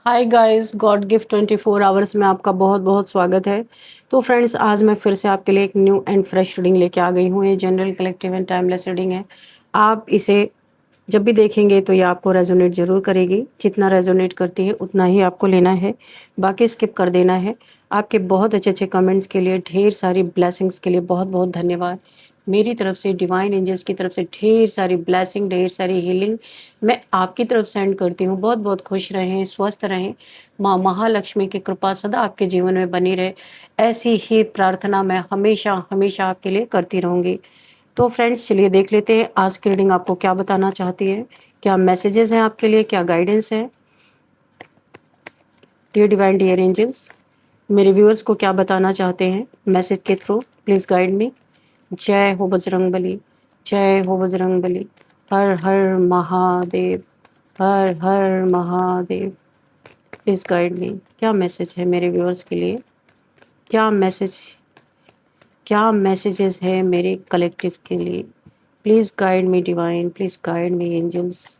Hi guys, God gift 24 hours में आपका बहुत बहुत स्वागत है। तो फ्रेंड्स, आज मैं फिर से आपके लिए एक न्यू एंड फ्रेश रीडिंग लेके आ गई हूँ। ये general collective and timeless reading है। आप इसे जब भी देखेंगे तो ये आपको रेजोनेट ज़रूर करेगी। जितना रेजोनेट करती है उतना ही आपको लेना है, बाकी स्किप कर देना है। आपके बहुत अच्छे अच्छे कमेंट्स के लिए, ढेर सारी ब्लेसिंग्स के लिए बहुत बहुत धन्यवाद। मेरी तरफ से, डिवाइन एंजल्स की तरफ से ढेर सारी ब्लेसिंग, ढेर सारी हीलिंग मैं आपकी तरफ सेंड करती हूँ। बहुत बहुत खुश रहें, स्वस्थ रहें। माँ महालक्ष्मी की कृपा सदा आपके जीवन में बनी रहे, ऐसी ही प्रार्थना मैं हमेशा हमेशा आपके लिए करती रहूँगी। तो फ्रेंड्स, चलिए देख लेते हैं आज की रीडिंग आपको क्या बताना चाहती है, क्या मैसेजेस हैं आपके लिए, क्या गाइडेंस है। डियर डिवाइन, डियर एंजल्स, मेरे व्यूअर्स को क्या बताना चाहते हैं मैसेज के थ्रू, प्लीज़ गाइड मी। जय हो बजरंग बली, जय हो बजरंग बली। हर हर महादेव, हर हर महादेव। प्लीज़ गाइड मी, क्या मैसेज है मेरे व्यूअर्स के लिए, क्या मैसेज, क्या मैसेजेस है मेरे कलेक्टिव के लिए। Please guide me divine, please guide me angels.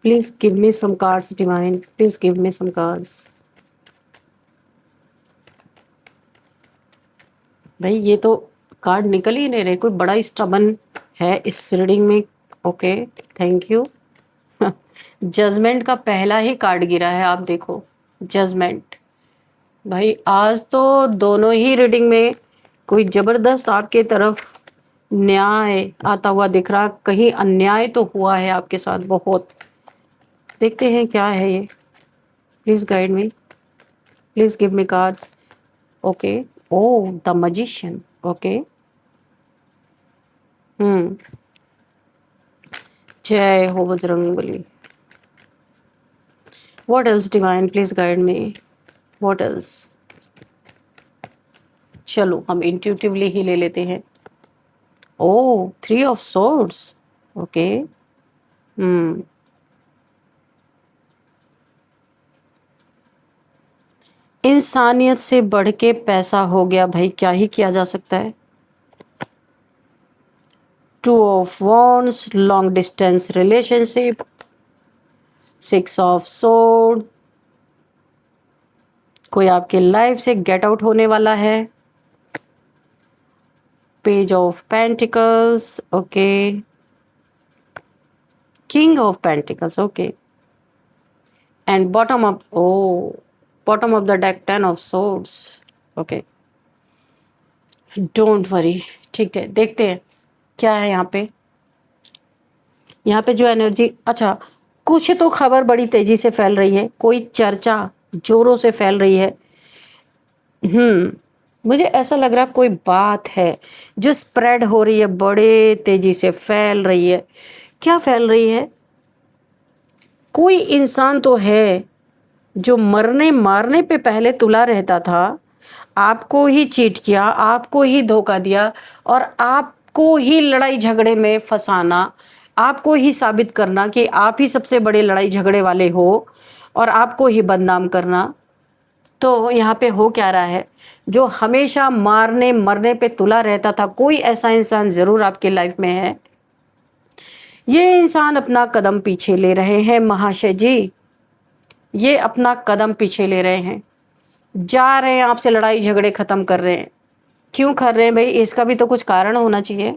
Please give me some cards divine, please give me some cards. भाई ये तो कार्ड निकल ही नहीं रहे, कोई बड़ा स्टबन है इस रीडिंग में। Okay, thank you. जजमेंट का पहला ही कार्ड गिरा है, आप देखो, जजमेंट। भाई आज तो दोनों ही रीडिंग में कोई जबरदस्त आपके तरफ न्याय आता हुआ दिख रहा, कहीं अन्याय तो हुआ है आपके साथ बहुत। देखते हैं क्या है ये। Please guide me, please give me cards. Okay, oh the magician. Okay, hmm, जय हो Bajrangbali. What else divine, please guide me, what else. चलो हम इंट्यूटिवली ही ले लेते हैं। Oh, 3 of swords. Okay, hmm, इंसानियत से बढ़ के पैसा हो गया भाई, क्या ही किया जा सकता है। 2 of wands, long distance relationship. 6 of sword, कोई आपके लाइफ से गेट आउट होने वाला है। Page of pentacles. Okay, king of pentacles. Okay, and bottom of, oh, bottom of the deck 10 of swords. Okay, don't worry. ठीक है, देखते हैं क्या है यहाँ पे। यहाँ पे जो एनर्जी, अच्छा, कुछ तो खबर बड़ी तेजी से फैल रही है, कोई चर्चा जोरों से फैल रही है। मुझे ऐसा लग रहा कोई बात है जो स्प्रेड हो रही है, बड़े तेजी से फैल रही है। क्या फैल रही है? कोई इंसान तो है जो मरने मारने पे पहले तुला रहता था, आपको ही चीट किया, आपको ही धोखा दिया, और आपको ही लड़ाई झगड़े में फंसाना, आपको ही साबित करना कि आप ही सबसे बड़े लड़ाई झगड़े वाले हो, और आपको ही बदनाम करना। तो यहाँ पे हो क्या रहा है, जो हमेशा मारने मरने पे तुला रहता था, कोई ऐसा इंसान जरूर आपके लाइफ में है। ये इंसान अपना कदम पीछे ले रहे हैं महाशय जी, ये अपना कदम पीछे ले रहे हैं, जा रहे हैं आपसे लड़ाई झगड़े खत्म कर रहे हैं। क्यों कर रहे हैं भाई, इसका भी तो कुछ कारण होना चाहिए।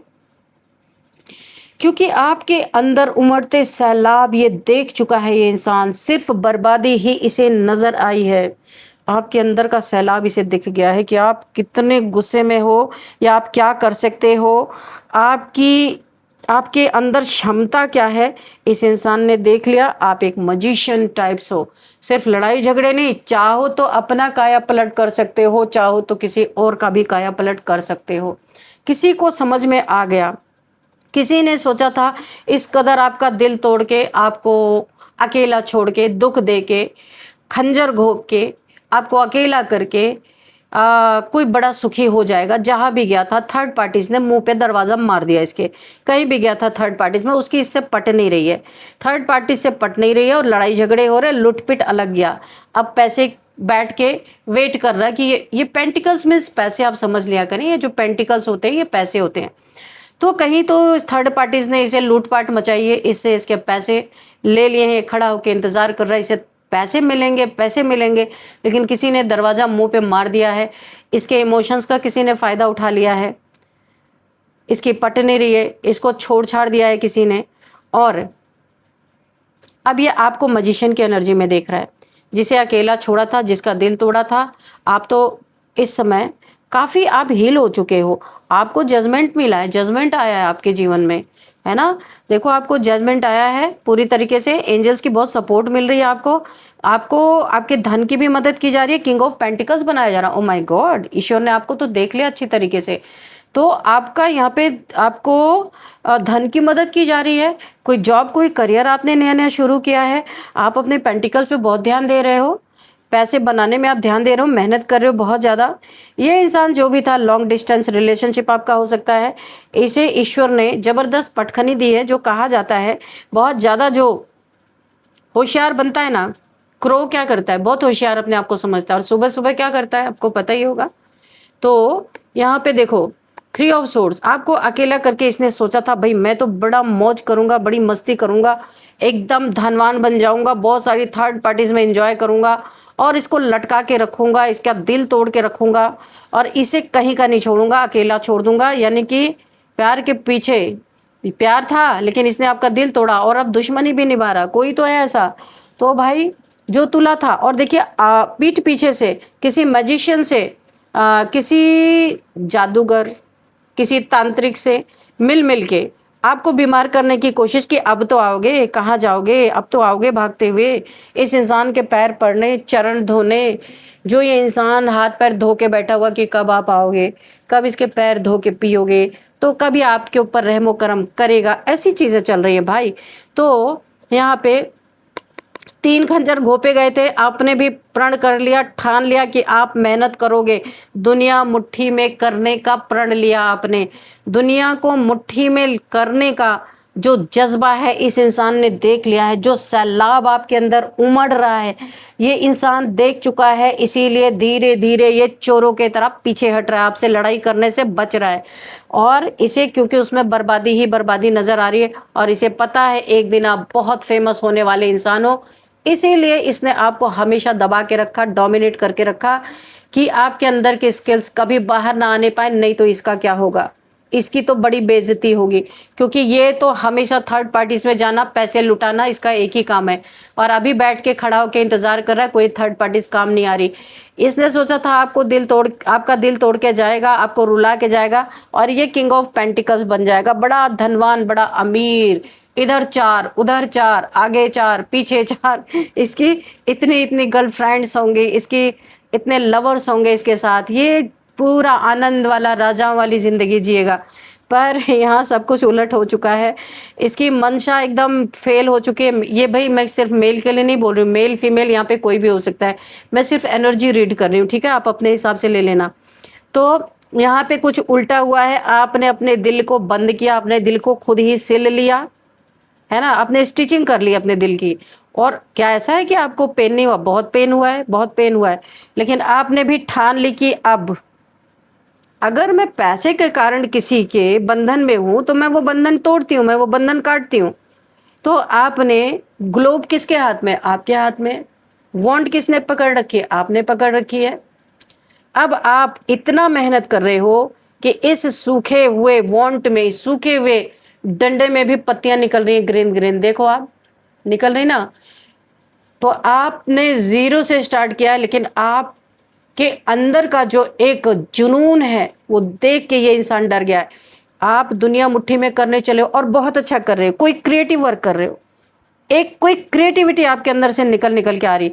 क्योंकि आपके अंदर उमड़ते सैलाब ये देख चुका है ये इंसान, सिर्फ बर्बादी ही इसे नजर आई है। आपके अंदर का सैलाब इसे दिख गया है कि आप कितने गुस्से में हो, या आप क्या कर सकते हो, आपकी आपके अंदर क्षमता क्या है, इस इंसान ने देख लिया। आप एक मजिशियन टाइप्स हो, सिर्फ लड़ाई झगड़े नहीं, चाहो तो अपना काया पलट कर सकते हो, चाहो तो किसी और का भी काया पलट कर सकते हो। किसी को समझ में आ गया, किसी ने सोचा था इस कदर आपका दिल तोड़ के, आपको अकेला छोड़ के, दुख दे के, खंजर घोंप के, आपको अकेला करके कोई बड़ा सुखी हो जाएगा। जहाँ भी गया था थर्ड पार्टीज ने मुंह पे दरवाज़ा मार दिया इसके। कहीं भी गया था थर्ड पार्टीज में, उसकी इससे पट नहीं रही है, थर्ड पार्टी से पट नहीं रही है, और लड़ाई झगड़े हो रहे, लुटपिट अलग गया। अब पैसे बैठ के वेट कर रहा है कि ये पेंटिकल्स मीन्स पैसे, आप समझ लिया करें, ये जो पेंटिकल्स होते हैं ये पैसे होते हैं। तो कहीं तो इस थर्ड पार्टीज ने इसे लूटपाट मचाई है, इससे इसके पैसे ले लिए हैं, खड़ा होकर इंतजार कर रहा है इसे पैसे मिलेंगे पैसे मिलेंगे, लेकिन किसी ने दरवाजा मुंह पे मार दिया है, इसके इमोशंस का किसी ने फायदा उठा लिया है, इसकी पट नहीं रही है, इसको छोड़ छाड़ दिया है किसी ने, और अब ये आपको मजिशियन की एनर्जी में देख रहा है, जिसे अकेला छोड़ा था, जिसका दिल तोड़ा था। आप तो इस समय काफ़ी आप हील हो चुके हो, आपको जजमेंट मिला है, जजमेंट आया है आपके जीवन में, है ना। देखो आपको जजमेंट आया है पूरी तरीके से, एंजल्स की बहुत सपोर्ट मिल रही है आपको, आपको आपके धन की भी मदद की जा रही है, किंग ऑफ पेंटिकल्स बनाया जा रहा है। ओ माय गॉड, ईश्वर ने आपको तो देख लिया अच्छी तरीके से। तो आपका यहाँ पे आपको धन की मदद की जा रही है, कोई जॉब कोई करियर आपने नया नया शुरू किया है, आप अपने पेंटिकल्स पे बहुत ध्यान दे रहे हो, पैसे बनाने में आप ध्यान दे रहे हो, मेहनत कर रहे हो बहुत ज़्यादा। ये इंसान जो भी था, लॉन्ग डिस्टेंस रिलेशनशिप आपका हो सकता है, इसे ईश्वर ने ज़बरदस्त पटखनी दी है। जो कहा जाता है बहुत ज़्यादा जो होशियार बनता है ना, क्रो क्या करता है, बहुत होशियार अपने आप को समझता है, और सुबह सुबह क्या करता है आपको पता ही होगा। तो यहाँ पे देखो 3 ऑफ सोर्ड्स, आपको अकेला करके इसने सोचा था भाई मैं तो बड़ा मौज करूंगा, बड़ी मस्ती करूंगा, एकदम धनवान बन जाऊंगा, बहुत सारी थर्ड पार्टीज में एंजॉय करूंगा, और इसको लटका के रखूंगा, इसका दिल तोड़ के रखूंगा, और इसे कहीं का नहीं छोड़ूंगा, अकेला छोड़ दूंगा। यानी कि प्यार के पीछे प्यार था, लेकिन इसने आपका दिल तोड़ा, और अब दुश्मनी भी निभा रहा, कोई तो है ऐसा। तो भाई जो तुला था, और देखिए पीठ पीछे से किसी मैजिशियन से, किसी जादूगर, किसी तांत्रिक से मिल मिल के आपको बीमार करने की कोशिश की। अब तो आओगे, कहाँ जाओगे, अब तो आओगे भागते हुए इस इंसान के पैर पड़ने, चरण धोने। जो ये इंसान हाथ पैर धो के बैठा हुआ कि कब आप आओगे, कब इसके पैर धो के पियोगे, तो कभी आपके ऊपर रहमो करम करेगा, ऐसी चीज़ें चल रही हैं भाई। तो यहाँ पे 3 खंजर घोपे गए थे, आपने भी प्रण कर लिया, ठान लिया कि आप मेहनत करोगे, दुनिया मुट्ठी में करने का प्रण लिया आपने। दुनिया को मुट्ठी में करने का जो जज्बा है इस इंसान ने देख लिया है, जो सैलाब आपके अंदर उमड़ रहा है ये इंसान देख चुका है, इसीलिए धीरे धीरे ये चोरों के तरफ पीछे हट रहा है, आपसे लड़ाई करने से बच रहा है। और इसे क्योंकि उसमें बर्बादी ही बर्बादी नजर आ रही है, और इसे पता है एक दिन आप बहुत फेमस होने वाले इंसान हो, इसीलिए इसने आपको हमेशा दबा के रखा, डोमिनेट करके रखा, कि आपके अंदर के स्किल्स कभी बाहर ना आने पाए, नहीं तो इसका क्या होगा, इसकी तो बड़ी बेइज्जती होगी। क्योंकि ये तो हमेशा थर्ड पार्टीज में जाना, पैसे लुटाना, इसका एक ही काम है, और अभी बैठ के खड़ा होकर इंतजार कर रहा है, कोई थर्ड पार्टीज काम नहीं आ रही। इसने सोचा था आपको आपका दिल तोड़ के जाएगा, आपको रुला के जाएगा, और ये किंग ऑफ पेंटिकल्स बन जाएगा, बड़ा धनवान, बड़ा अमीर, इधर 4 उधर 4, आगे 4 पीछे 4, इसकी इतनी इतनी गर्लफ्रेंड्स होंगे, इसकी इतने लवर्स होंगे इसके साथ, ये पूरा आनंद वाला राजाओं वाली जिंदगी जिएगा। पर यहाँ सब कुछ उलट हो चुका है, इसकी मंशा एकदम फेल हो चुकी है। ये भाई मैं सिर्फ मेल के लिए नहीं बोल रही हूँ, मेल फीमेल यहाँ पे कोई भी हो सकता है, मैं सिर्फ एनर्जी रीड कर रही हूँ, ठीक है, आप अपने हिसाब से ले लेना। तो यहाँ पे कुछ उल्टा हुआ है, आपने अपने दिल को बंद किया, अपने दिल को खुद ही सिल लिया, है ना, आपने स्टिचिंग कर ली अपने दिल की। और क्या ऐसा है कि आपको पेन नहीं हुआ, बहुत पेन हुआ है, बहुत पेन हुआ है, लेकिन आपने भी ठान ली कि अब अगर मैं पैसे के कारण किसी के बंधन में हूं तो मैं वो बंधन तोड़ती हूँ, मैं वो बंधन काटती हूँ। तो आपने ग्लोब किसके हाथ में, आपके हाथ में। वॉन्ट किसने पकड़ रखी है, आपने पकड़ रखी है। अब आप इतना मेहनत कर रहे हो कि इस सूखे हुए वॉन्ट में, सूखे हुए डंडे में भी पत्तियां निकल रही हैं, ग्रीन ग्रीन, देखो आप निकल रही ना। तो आपने जीरो से स्टार्ट किया, लेकिन आप के अंदर का जो एक जुनून है वो देख के ये इंसान डर गया है। आप दुनिया मुट्ठी में करने चले हो और बहुत अच्छा कर रहे हो, कोई क्रिएटिव वर्क कर रहे हो, एक कोई क्रिएटिविटी आपके अंदर से निकल निकल के आ रही।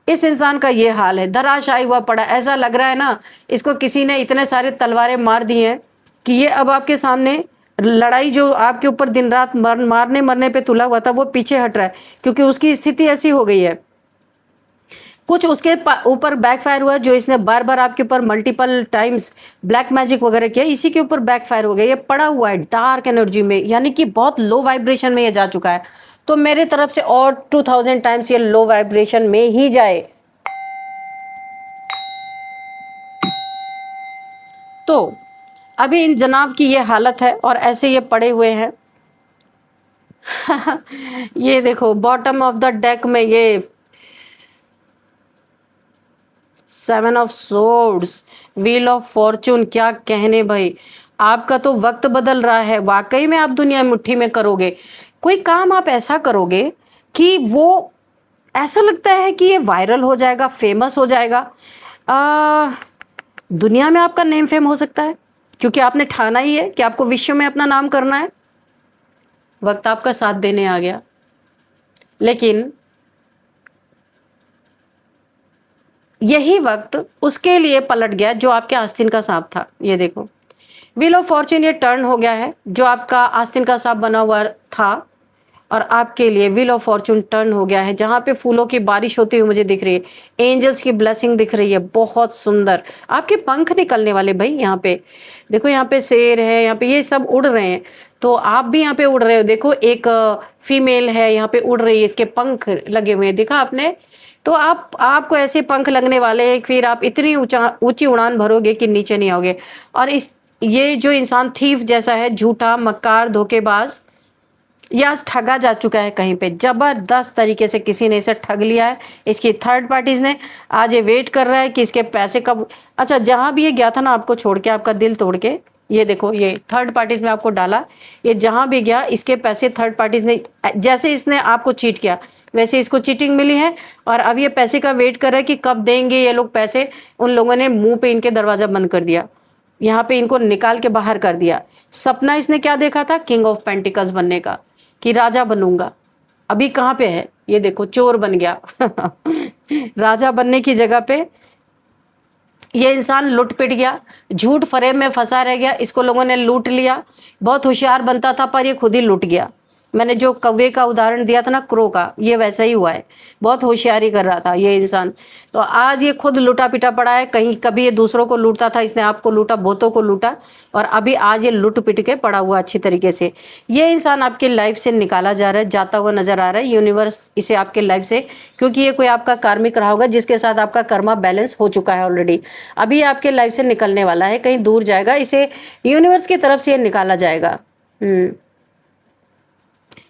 इस इंसान का ये हाल है, धराशायी हुआ पड़ा, ऐसा लग रहा है ना इसको किसी ने इतने सारे तलवारें मार दी हैं कि ये अब आपके सामने लड़ाई जो आपके ऊपर दिन रात मारने मरने पे तुला हुआ था वो पीछे हट रहा है, क्योंकि उसकी स्थिति ऐसी हो गई है कुछ उसके ऊपर बैकफायर हुआ जो इसने बार बार आपके ऊपर मल्टीपल टाइम्स ब्लैक मैजिक वगैरह किया, इसी के ऊपर बैकफायर हो गया। ये पड़ा हुआ है डार्क एनर्जी में, यानी कि बहुत लो वाइब्रेशन में ये जा चुका है। तो मेरे तरफ से और 2000 टाइम्स ये लो वाइब्रेशन में ही जाए। तो अभी इन जनाब की ये हालत है और ऐसे ये पड़े हुए हैं। ये देखो बॉटम ऑफ द डेक में ये 7 of swords, wheel of Fortune, क्या कहने भाई। आपका तो वक्त बदल रहा है, वाकई में आप दुनिया मुट्ठी में करोगे। कोई काम आप ऐसा करोगे कि वो ऐसा लगता है कि ये वायरल हो जाएगा, फेमस हो जाएगा। दुनिया में आपका नेम फेम हो सकता है, क्योंकि आपने ठाना ही है कि आपको विश्व में अपना नाम करना है। वक्त आपका साथ देने आ गया, लेकिन यही वक्त उसके लिए पलट गया जो आपके आस्तीन का सांप था। ये देखो व्हील ऑफ फॉर्चून, ये टर्न हो गया है। जो आपका आस्तीन का सांप बना हुआ था और आपके लिए व्हील ऑफ फॉर्चून टर्न हो गया है। जहाँ पे फूलों की बारिश होती हुई मुझे दिख रही है, एंजल्स की ब्लेसिंग दिख रही है, बहुत सुंदर। आपके पंख निकलने वाले भाई। यहाँ पे देखो, यहाँ पे शेर है, यहाँ पे ये सब उड़ रहे हैं, तो आप भी यहाँ पे उड़ रहे हो। देखो एक फीमेल है यहाँ पे उड़ रही है, इसके पंख लगे हुए हैं, देखा आपने। तो आपको ऐसे पंख लगने वाले हैं, फिर आप इतनी ऊंची उड़ान भरोगे कि नीचे नहीं आओगे। और ये जो इंसान थीफ जैसा है, झूठा, मक्कार, धोखेबाज, ये आज ठगा जा चुका है कहीं पे। जबरदस्त तरीके से किसी ने इसे ठग लिया है, इसकी थर्ड पार्टीज ने। आज ये वेट कर रहा है कि इसके पैसे कब। अच्छा, जहां भी ये गया था ना आपको छोड़ के, आपका दिल तोड़ के, ये देखो ये थर्ड पार्टीज में आपको डाला। ये जहां भी गया इसके पैसे थर्ड पार्टीज ने, जैसे इसने आपको चीट किया वैसे इसको चीटिंग मिली है। और अब ये पैसे का वेट कर रहा है कि कब देंगे ये लोग पैसे। उन लोगों ने मुंह पे इनके दरवाजा बंद कर दिया, यहाँ पे इनको निकाल के बाहर कर दिया। सपना इसने क्या देखा था, किंग ऑफ पेंटिकल्स बनने का, कि राजा बनूंगा। अभी कहाँ पे है, ये देखो चोर बन गया। राजा बनने की जगह पे ये इंसान लुट पिट गया, झूठ फरेब में फंसा रह गया, इसको लोगों ने लूट लिया। बहुत होशियार बनता था पर ये खुद ही लूट गया। मैंने जो कौवे का उदाहरण दिया था ना, क्रो का, ये वैसा ही हुआ है। बहुत होशियारी कर रहा था ये इंसान, तो आज ये खुद लुटा पिटा पड़ा है। कहीं कभी ये दूसरों को लूटता था, इसने आपको लूटा, बहुतों को लूटा, और अभी आज ये लुट पिट के पड़ा हुआ अच्छी तरीके से। ये इंसान आपके लाइफ से निकाला जा रहा है, जाता हुआ नजर आ रहा है। यूनिवर्स इसे आपके लाइफ से, क्योंकि ये कोई आपका कार्मिक रहा होगा जिसके साथ आपका कर्मा बैलेंस हो चुका है ऑलरेडी। अभी आपके लाइफ से निकलने वाला है, कहीं दूर जाएगा, इसे यूनिवर्स की तरफ से ये निकाला जाएगा।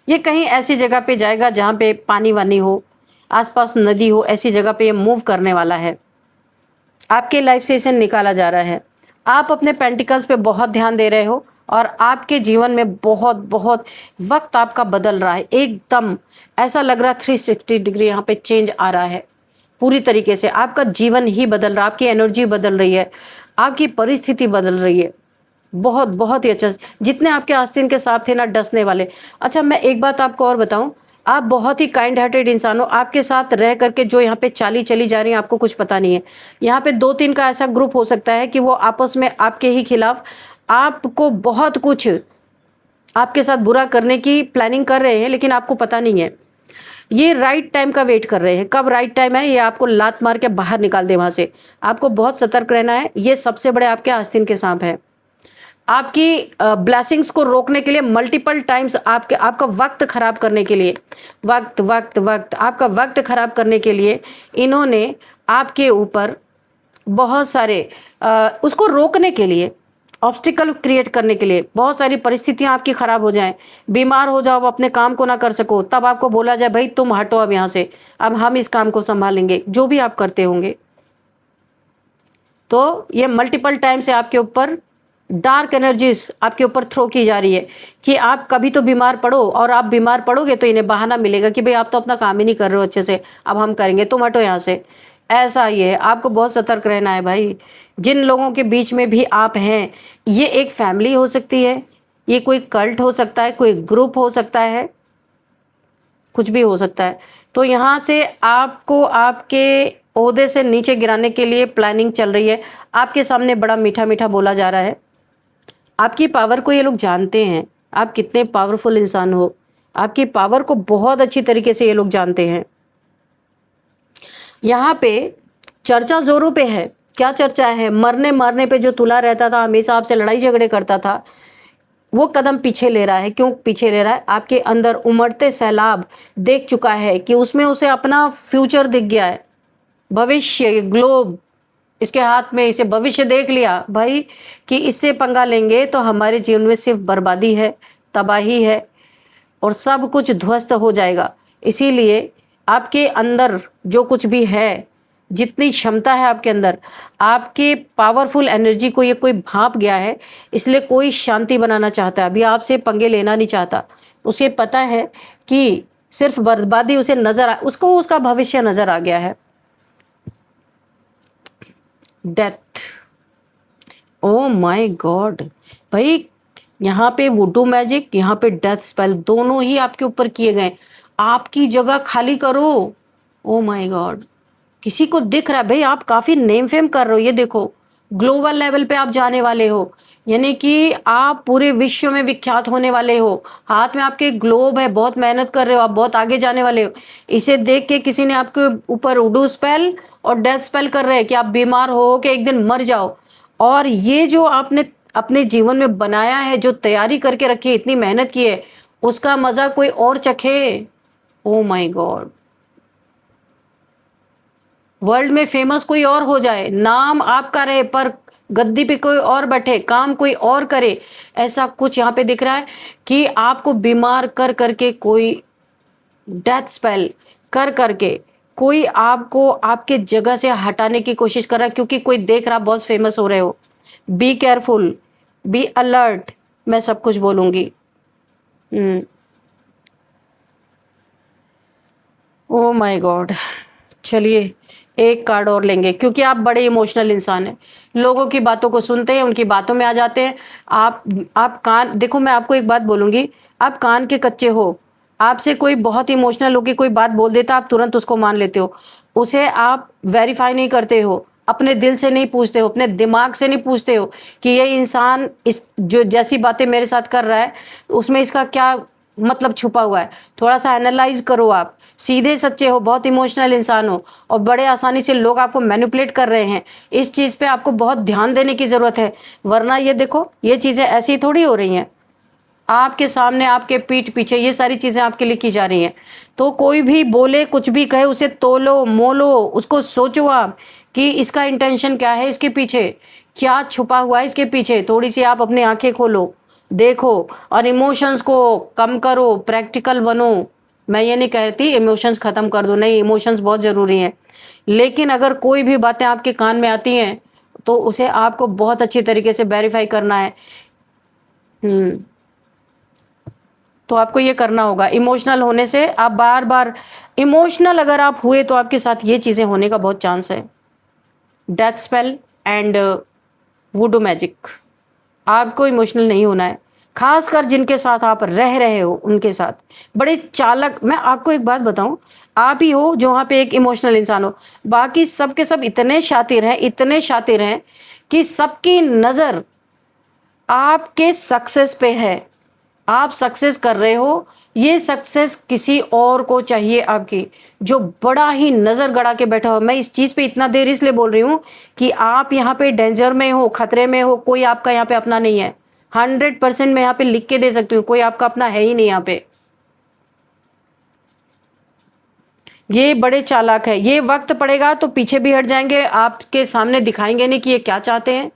ये कहीं ऐसी जगह पे जाएगा जहाँ पे पानी वानी हो, आसपास नदी हो, ऐसी जगह पे ये मूव करने वाला है। आपके लाइफ से इसे निकाला जा रहा है। आप अपने पेंटिकल्स पे बहुत ध्यान दे रहे हो और आपके जीवन में बहुत बहुत वक्त आपका बदल रहा है। एकदम ऐसा लग रहा है 360 डिग्री यहाँ पे चेंज आ रहा है। पूरी तरीके से आपका जीवन ही बदल रहा है, आपकी एनर्जी बदल रही है, आपकी परिस्थिति बदल रही है। बहुत बहुत ही अच्छा। जितने आपके आस्तीन के साथ थे ना डसने वाले। अच्छा, मैं एक बात आपको और बताऊं, आप बहुत ही काइंड हार्टेड इंसान हो। आपके साथ रह करके जो यहाँ पे चाली चली जा रही है, आपको कुछ पता नहीं है। यहाँ पे 2-3 का ऐसा ग्रुप हो सकता है कि वो आपस में आपके ही खिलाफ आपको बहुत कुछ आपके साथ बुरा करने की प्लानिंग कर रहे हैं, लेकिन आपको पता नहीं है। ये राइट टाइम का वेट कर रहे हैं। कब राइट टाइम है, ये आपको लात मार के बाहर निकाल दे वहां से। आपको बहुत सतर्क रहना है। ये सबसे बड़े आपके आस्तीन के सांप है। आपकी ब्लेसिंग्स को रोकने के लिए मल्टीपल टाइम्स आपका वक्त खराब करने के लिए, आपका वक्त खराब करने के लिए इन्होंने आपके ऊपर बहुत सारे उसको रोकने के लिए, ऑब्स्टिकल क्रिएट करने के लिए, बहुत सारी परिस्थितियां आपकी खराब हो जाएं, बीमार हो जाओ, अपने काम को ना कर सको, तब आपको बोला जाए भाई तुम हटो अब यहाँ से, अब हम इस काम को संभालेंगे, जो भी आप करते होंगे। तो ये मल्टीपल टाइम से आपके ऊपर डार्क एनर्जीज आपके ऊपर थ्रो की जा रही है कि आप कभी तो बीमार पड़ो, और आप बीमार पड़ोगे तो इन्हें बहाना मिलेगा कि भाई आप तो अपना काम ही नहीं कर रहे हो अच्छे से, अब हम करेंगे, तुम हटो यहाँ से। ऐसा ही है, आपको बहुत सतर्क रहना है भाई। जिन लोगों के बीच में भी आप हैं, ये एक फैमिली हो सकती है, ये कोई कल्ट हो सकता है, कोई ग्रुप हो सकता है, कुछ भी हो सकता है। तो यहाँ से आपको आपके ओहदे से नीचे गिराने के लिए प्लानिंग चल रही है। आपके सामने बड़ा मीठा मीठा बोला जा रहा है। आपकी पावर को ये लोग जानते हैं, आप कितने पावरफुल इंसान हो। आपकी पावर को बहुत अच्छी तरीके से ये लोग जानते हैं। यहाँ पे चर्चा जोरों पे है। क्या चर्चा है? मरने मारने पे जो तुला रहता था, हमेशा आपसे लड़ाई झगड़े करता था, वो कदम पीछे ले रहा है। क्यों पीछे ले रहा है? आपके अंदर उमड़ते सैलाब देख चुका है कि उसमें उसे अपना फ्यूचर दिख गया है, भविष्य, ग्लोब इसके हाथ में, इसे भविष्य देख लिया भाई कि इससे पंगा लेंगे तो हमारे जीवन में सिर्फ बर्बादी है, तबाही है और सब कुछ ध्वस्त हो जाएगा। इसीलिए आपके अंदर जो कुछ भी है, जितनी क्षमता है आपके अंदर, आपके पावरफुल एनर्जी को ये कोई भांप गया है, इसलिए कोई शांति बनाना चाहता है। अभी आपसे पंगे लेना नहीं चाहता। उसे पता है कि सिर्फ बर्बादी उसे नजर उसको उसका भविष्य नजर आ गया है। डेथ, ओ माय गॉड भाई, यहाँ पे वुडू मैजिक, यहाँ पे डेथ स्पेल, दोनों ही आपके ऊपर किए गए। आपकी जगह खाली करो। ओ माय गॉड, किसी को दिख रहा है भाई, आप काफी नेम फेम कर रहे हो। ये देखो, ग्लोबल लेवल पे आप जाने वाले हो, यानी कि आप पूरे विश्व में विख्यात होने वाले हो। हाथ में आपके ग्लोब है, बहुत मेहनत कर रहे हो, आप बहुत आगे जाने वाले हो। इसे देख के किसी ने आपके ऊपर वुडू स्पेल और डेथ स्पेल कर रहे हैं कि आप बीमार हो कि एक दिन मर जाओ। और ये जो आपने अपने जीवन में बनाया है, जो तैयारी करके रखी है, इतनी मेहनत की है, उसका मजा कोई और चखे। ओ माय गॉड, वर्ल्ड में फेमस कोई और हो जाए, नाम आपका रहे पर गद्दी पे कोई और बैठे, काम कोई और करे, ऐसा कुछ यहाँ पे दिख रहा है कि आपको बीमार कर करके कोई डेथ स्पेल कर करके कोई आपको आपके जगह से हटाने की कोशिश कर रहा है, क्योंकि कोई देख रहा, बहुत फेमस हो रहे हो। बी केयरफुल, बी अलर्ट, मैं सब कुछ बोलूंगी। ओ माय गॉड, चलिए एक कार्ड और लेंगे, क्योंकि आप बड़े इमोशनल इंसान हैं, लोगों की बातों को सुनते हैं, उनकी बातों में आ जाते हैं। आप कान देखो, मैं आपको एक बात बोलूंगी, आप कान के कच्चे हो। आपसे कोई बहुत इमोशनल होकर कोई बात बोल देता, आप तुरंत उसको मान लेते हो, उसे आप वेरीफाई नहीं करते हो, अपने दिल से नहीं पूछते हो, अपने दिमाग से नहीं पूछते हो कि ये इंसान इस जो जैसी बातें मेरे साथ कर रहा है उसमें इसका क्या मतलब छुपा हुआ है। थोड़ा सा एनालाइज करो। आप सीधे सच्चे हो, बहुत इमोशनल इंसान हो और बड़े आसानी से लोग आपको मैनिपुलेट कर रहे हैं। इस चीज़ पे आपको बहुत ध्यान देने की ज़रूरत है, वरना ये देखो, ये चीज़ें ऐसी थोड़ी हो रही हैं आपके सामने, आपके पीठ पीछे, ये सारी चीज़ें आपके लिए की जा रही हैं। तो कोई भी बोले, कुछ भी कहे, उसे तोलो मोलो, उसको सोचो आप कि इसका इंटेंशन क्या है, इसके पीछे क्या छुपा हुआ है, इसके पीछे थोड़ी सी आप अपनी आंखें खोलो, देखो और इमोशंस को कम करो, प्रैक्टिकल बनो। मैं ये नहीं कहती इमोशंस ख़त्म कर दो, नहीं, इमोशंस बहुत ज़रूरी हैं, लेकिन अगर कोई भी बातें आपके कान में आती हैं तो उसे आपको बहुत अच्छी तरीके से वेरीफाई करना है। तो आपको ये करना होगा। इमोशनल होने से आप बार बार इमोशनल अगर आप हुए तो आपके साथ ये चीज़ें होने का बहुत चांस है। डेथ स्पेल एंड वुडू मैजिक, आपको इमोशनल नहीं होना है, खासकर जिनके साथ आप रह रहे हो उनके साथ। बड़े चालाक, मैं आपको एक बात बताऊं, आप ही हो जो वहाँ पे एक इमोशनल इंसान हो, बाकी सब के सब इतने शातिर हैं, इतने शातिर हैं कि सबकी नज़र आपके सक्सेस पे है। आप सक्सेस कर रहे हो, ये सक्सेस किसी और को चाहिए आपकी, जो बड़ा ही नज़र गड़ा के बैठा हो। मैं इस चीज़ पे इतना देर इसलिए बोल रही हूँ कि आप यहाँ पे डेंजर में हो, खतरे में हो, कोई आपका यहाँ पे अपना नहीं है। 100% मैं यहाँ पे लिख के दे सकती हूँ, कोई आपका अपना है ही नहीं यहाँ पे। ये बड़े चालाक है, ये वक्त पड़ेगा तो पीछे भी हट जाएंगे, आपके सामने दिखाएंगे नहीं कि ये क्या चाहते हैं,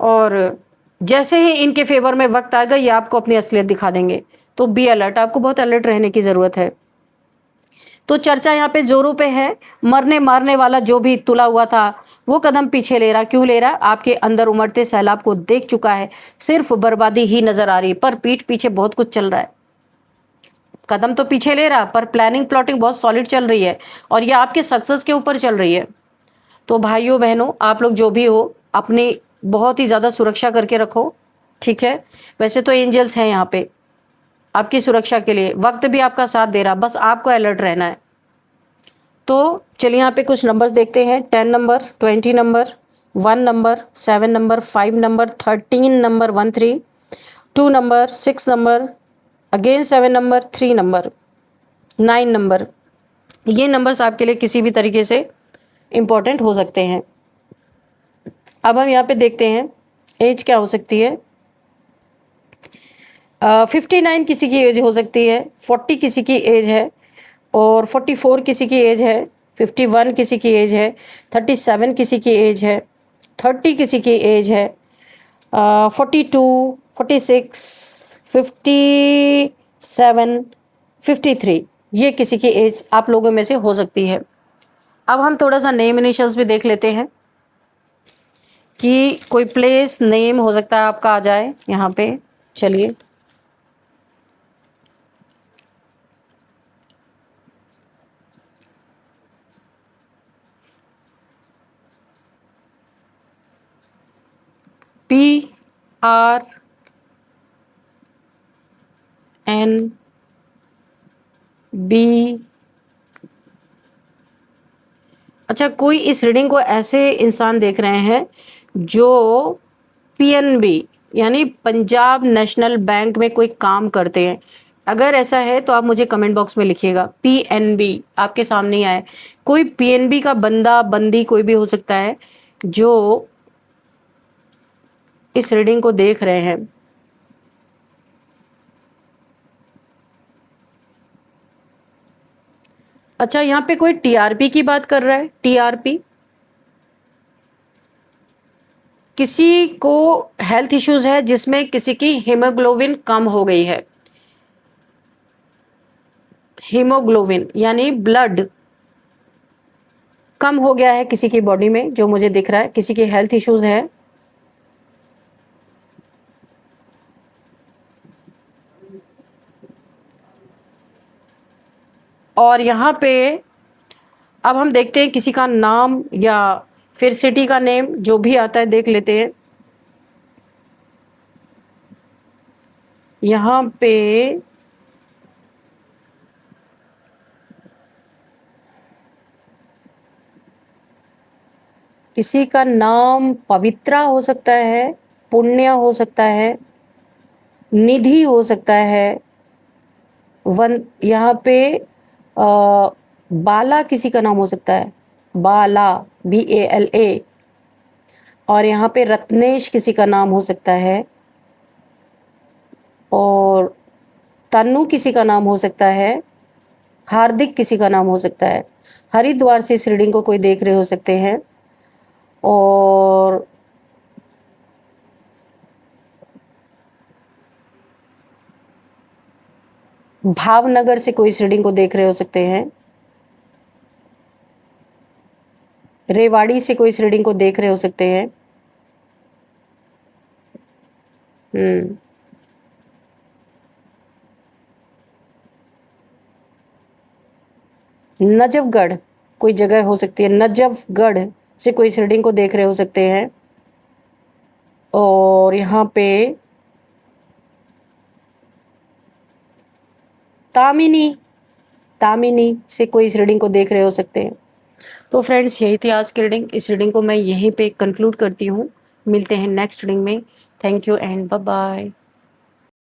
और जैसे ही इनके फेवर में वक्त आएगा ये आपको अपनी असलियत दिखा देंगे। तो बी अलर्ट, आपको बहुत अलर्ट रहने की ज़रूरत है। तो चर्चा यहाँ पे जोरों पे है, मरने मारने वाला जो भी तुला हुआ था वो कदम पीछे ले रहा। क्यों ले रहा? आपके अंदर उमड़ते सैलाब को देख चुका है, सिर्फ बर्बादी ही नजर आ रही है, पर पीठ पीछे बहुत कुछ चल रहा है। कदम तो पीछे ले रहा, पर प्लानिंग प्लॉटिंग बहुत सॉलिड चल रही है और ये आपके सक्सेस के ऊपर चल रही है। तो भाइयों बहनों, आप लोग जो भी हो, अपनी बहुत ही ज़्यादा सुरक्षा करके रखो, ठीक है। वैसे तो एंजल्स हैं यहाँ पे आपकी सुरक्षा के लिए, वक्त भी आपका साथ दे रहा, बस आपको अलर्ट रहना है। तो चलिए यहाँ पे कुछ नंबर्स देखते हैं। 10 number, 20 number, 1 number, 7 number, 5 number, 13 number, 13, 2 number, 6 number, again 7 number, 3 number, 9 number. ये नंबर्स आपके लिए किसी भी तरीके से इम्पॉर्टेंट हो सकते हैं। अब हम यहाँ पे देखते हैं एज क्या हो सकती है। 59 किसी की एज हो सकती है, 40 किसी की एज है, और 44 किसी की एज है, 51 किसी की एज है, 37 किसी की एज है, 30 किसी की एज है, 42, 46, 57, 53, ये किसी की एज आप लोगों में से हो सकती है। अब हम थोड़ा सा नेम इनिशियल्स भी देख लेते हैं कि कोई प्लेस नेम हो सकता है आपका आ जाए यहाँ पे। चलिए, PRNB। अच्छा, कोई इस रीडिंग को ऐसे इंसान देख रहे हैं जो PNB यानी पंजाब नेशनल बैंक में कोई काम करते हैं। अगर ऐसा है तो आप मुझे कमेंट बॉक्स में लिखिएगा। PNB आपके सामने ही आए, कोई PNB का बंदा बंदी कोई भी हो सकता है जो इस रीडिंग को देख रहे हैं। अच्छा, यहाँ पे कोई TRP की बात कर रहा है। TRP, किसी को हेल्थ इश्यूज है जिसमें किसी की हीमोग्लोबिन कम हो गई है। हीमोग्लोबिन यानी ब्लड कम हो गया है किसी की बॉडी में, जो मुझे दिख रहा है। किसी की हेल्थ इश्यूज है। और यहाँ पे अब हम देखते हैं किसी का नाम या फिर सिटी का नेम, जो भी आता है देख लेते हैं। यहाँ पे किसी का नाम पवित्रा हो सकता है, पुण्य हो सकता है, निधि हो सकता है, यहाँ पे बाला किसी का नाम हो सकता है, बाला, BALA। और यहाँ पे रत्नेश किसी का नाम हो सकता है, और तन्नू किसी का नाम हो सकता है, हार्दिक किसी का नाम हो सकता है। हरिद्वार से इस रीडिंग को कोई देख रहे हो सकते हैं। और भावनगर से कोई इस रीडिंग को देख रहे हो सकते हैं। रेवाड़ी से कोई इस रीडिंग को देख रहे हो सकते हैं। नजफगढ़ कोई जगह हो सकती है, नजफगढ़ से कोई इस रीडिंग को देख रहे हो सकते हैं। और यहाँ पे तामिनी से कोई इस रीडिंग को देख रहे हो सकते हैं। तो फ्रेंड्स, यही थी आज की रीडिंग। इस रीडिंग को मैं यहीं पे कंक्लूड करती हूँ। मिलते हैं नेक्स्ट रीडिंग में। Thank you and bye bye.